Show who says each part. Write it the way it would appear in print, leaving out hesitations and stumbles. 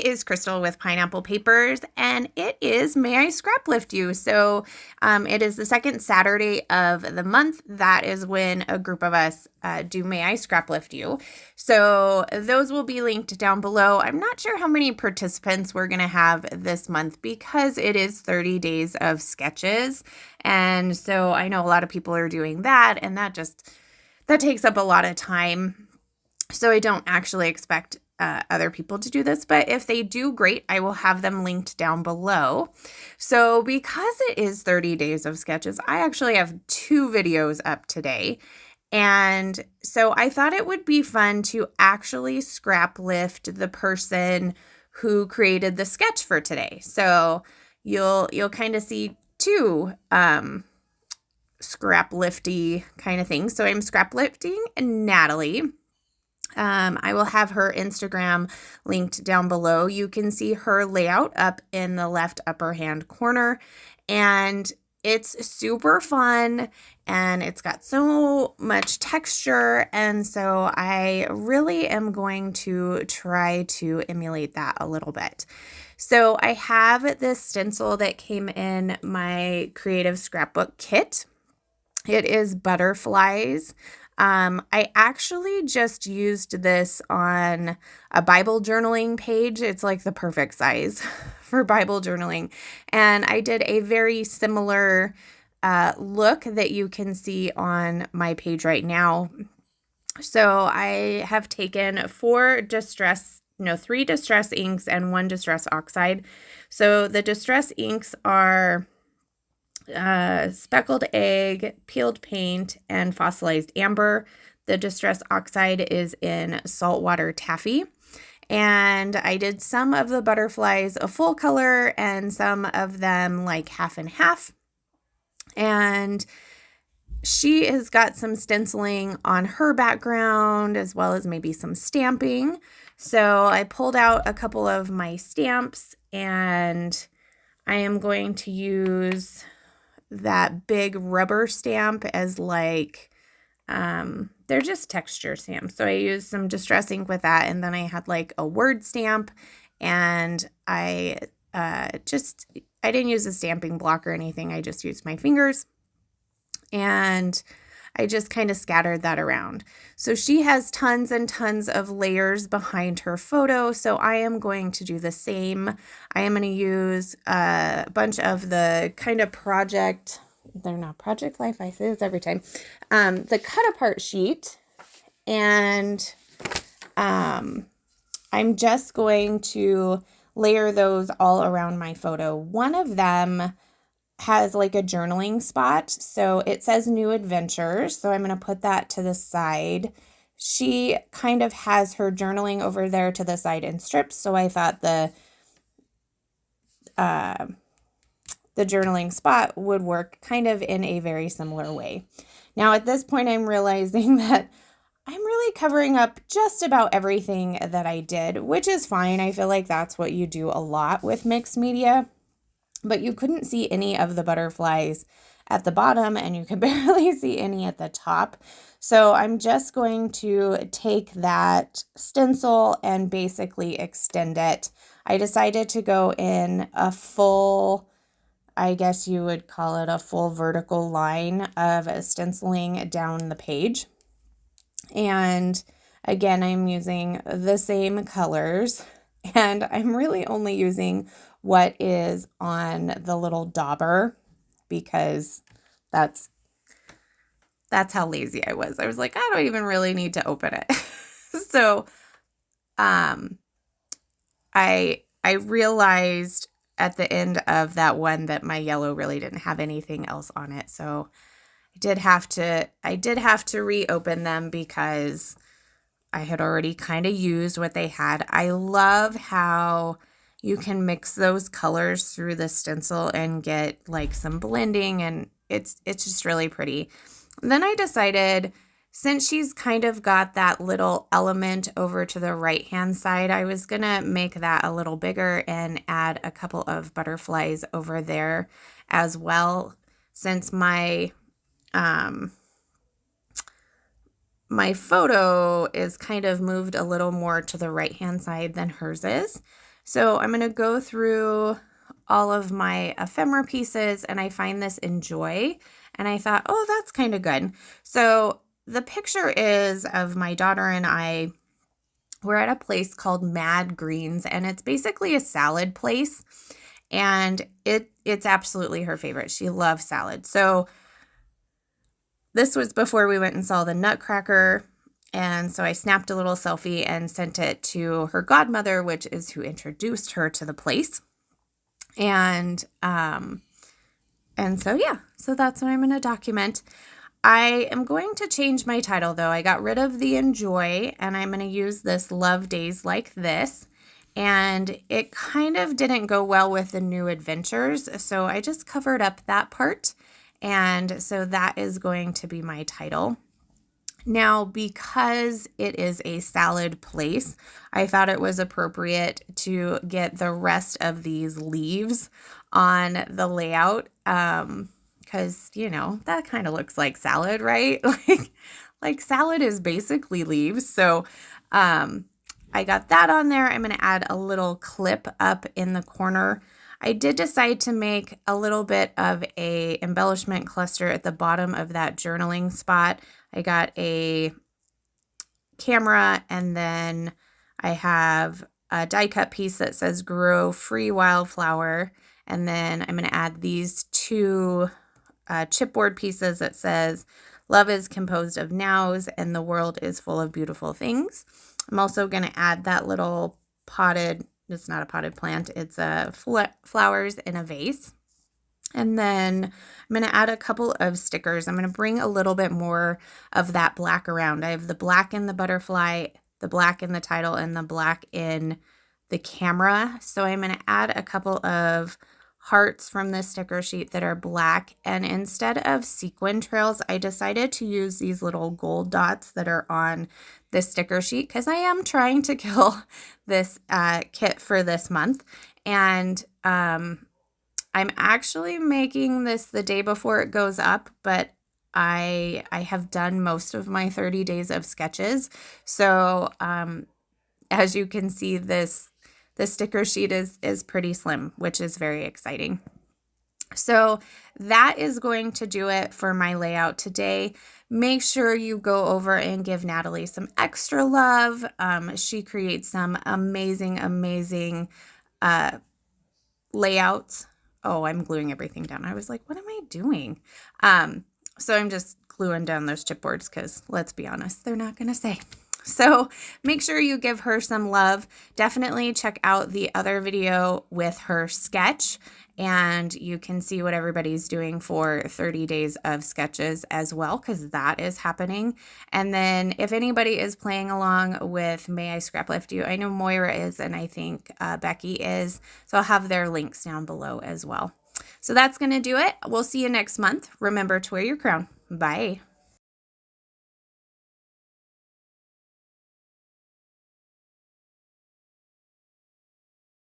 Speaker 1: is Crystal with Pineapple Papers, and it is May I Scraplift You. So it is the second Saturday of the month. That is when a group of us do May I Scraplift You. So those will be linked down below. I'm not sure how many participants we're going to have this month because it is 30 days of sketches. And so I know a lot of people are doing that, and that takes up a lot of time. So I don't actually expect other people to do this, but if they do, great. I will have them linked down below. So because it is 30 days of sketches, I actually have 2 videos up today. And so I thought it would be fun to actually scrap lift the person who created the sketch for today. So you'll kind of see 2 scrap lifty kind of things. So I'm scrap lifting Natalie. I will have her Instagram linked down below. You can see her layout up in the left upper hand corner, and it's super fun and it's got so much texture. And so I really am going to try to emulate that a little bit. So I have this stencil that came in my creative scrapbook kit. It is butterflies. I actually just used this on a Bible journaling page. It's like the perfect size for Bible journaling. And I did a very similar look that you can see on my page right now. So I have taken 3 distress inks and 1 distress oxide. So the distress inks are speckled egg, peeled paint, and fossilized amber. The distress oxide is in saltwater taffy. And I did some of the butterflies a full color and some of them like half and half. And she has got some stenciling on her background as well as maybe some stamping. So I pulled out a couple of my stamps, and I am going to use that big rubber stamp as like, they're just texture stamps. So I used some distress ink with that, and then I had like a word stamp, and I didn't use a stamping block or anything. I just used my fingers, and I just kind of scattered that around. So she has tons and tons of layers behind her photo. So I am going to do the same. I am going to use a bunch of the kind of they're not Project Life, I say this every time, the cut apart sheet. And I'm just going to layer those all around my photo. One of them has like a journaling spot. So it says New Adventures. So I'm going to put that to the side. She kind of has her journaling over there to the side in strips. So I thought the journaling spot would work kind of in a very similar way. Now at this point, I'm realizing that I'm really covering up just about everything that I did, which is fine. I feel like that's what you do a lot with mixed media. But you couldn't see any of the butterflies at the bottom, and you could barely see any at the top. So I'm just going to take that stencil and basically extend it. I decided to go in a full, I guess you would call it a full vertical line of stenciling down the page. And again, I'm using the same colors, and I'm really only using what is on the little dauber because that's how lazy I was. I was like, I don't even really need to open it. So I realized at the end of that one that my yellow really didn't have anything else on it. So I did have to reopen them because I had already kind of used what they had. I love how you can mix those colors through the stencil and get like some blending, and it's just really pretty. And then I decided, since she's kind of got that little element over to the right-hand side, I was going to make that a little bigger and add a couple of butterflies over there as well, since my photo is kind of moved a little more to the right-hand side than hers is. So I'm going to go through all of my ephemera pieces, and I find this Enjoy, and I thought, oh, that's kind of good. So the picture is of my daughter and I. We're at a place called Mad Greens, and it's basically a salad place, and it's absolutely her favorite. She loves salad. So this was before we went and saw the Nutcracker, and so I snapped a little selfie and sent it to her godmother, which is who introduced her to the place. And so yeah, so that's what I'm going to document. I am going to change my title though. I got rid of the Enjoy, and I'm going to use this Love Days Like This. And it kind of didn't go well with the New Adventures, so I just covered up that part. And so that is going to be my title. Now, because it is a salad place, I thought it was appropriate to get the rest of these leaves on the layout, because, you know, that kind of looks like salad, right? Like salad is basically leaves. So I got that on there. I'm going to add a little clip up in the corner. I did decide to make a little bit of a embellishment cluster at the bottom of that journaling spot. I got a camera, and then I have a die cut piece that says Grow Free Wildflower. And then I'm going to add these two chipboard pieces that says Love is composed of nows and the world is full of beautiful things. I'm also going to add that little potted, it's not a potted plant, it's a flowers in a vase. And then I'm going to add a couple of stickers. I'm going to bring a little bit more of that black around. I have the black in the butterfly, the black in the title, and the black in the camera. So I'm going to add a couple of hearts from this sticker sheet that are black. And instead of sequin trails, I decided to use these little gold dots that are on this sticker sheet because I am trying to kill this kit for this month. And I'm actually making this the day before it goes up, but I have done most of my 30 days of sketches. So as you can see, the sticker sheet is pretty slim, which is very exciting. So that is going to do it for my layout today. Make sure you go over and give Natalie some extra love. She creates some amazing layouts. Oh, I'm gluing everything down. I was like, what am I doing? So I'm just gluing down those chipboards because let's be honest, they're not going to say. So make sure you give her some love. Definitely check out the other video with her sketch, and you can see what everybody's doing for 30 days of sketches as well, because that is happening. And then if anybody is playing along with May I Scraplift You, I know Moira is, and I think Becky is. So I'll have their links down below as well. So that's going to do it. We'll see you next month. Remember to wear your crown. Bye.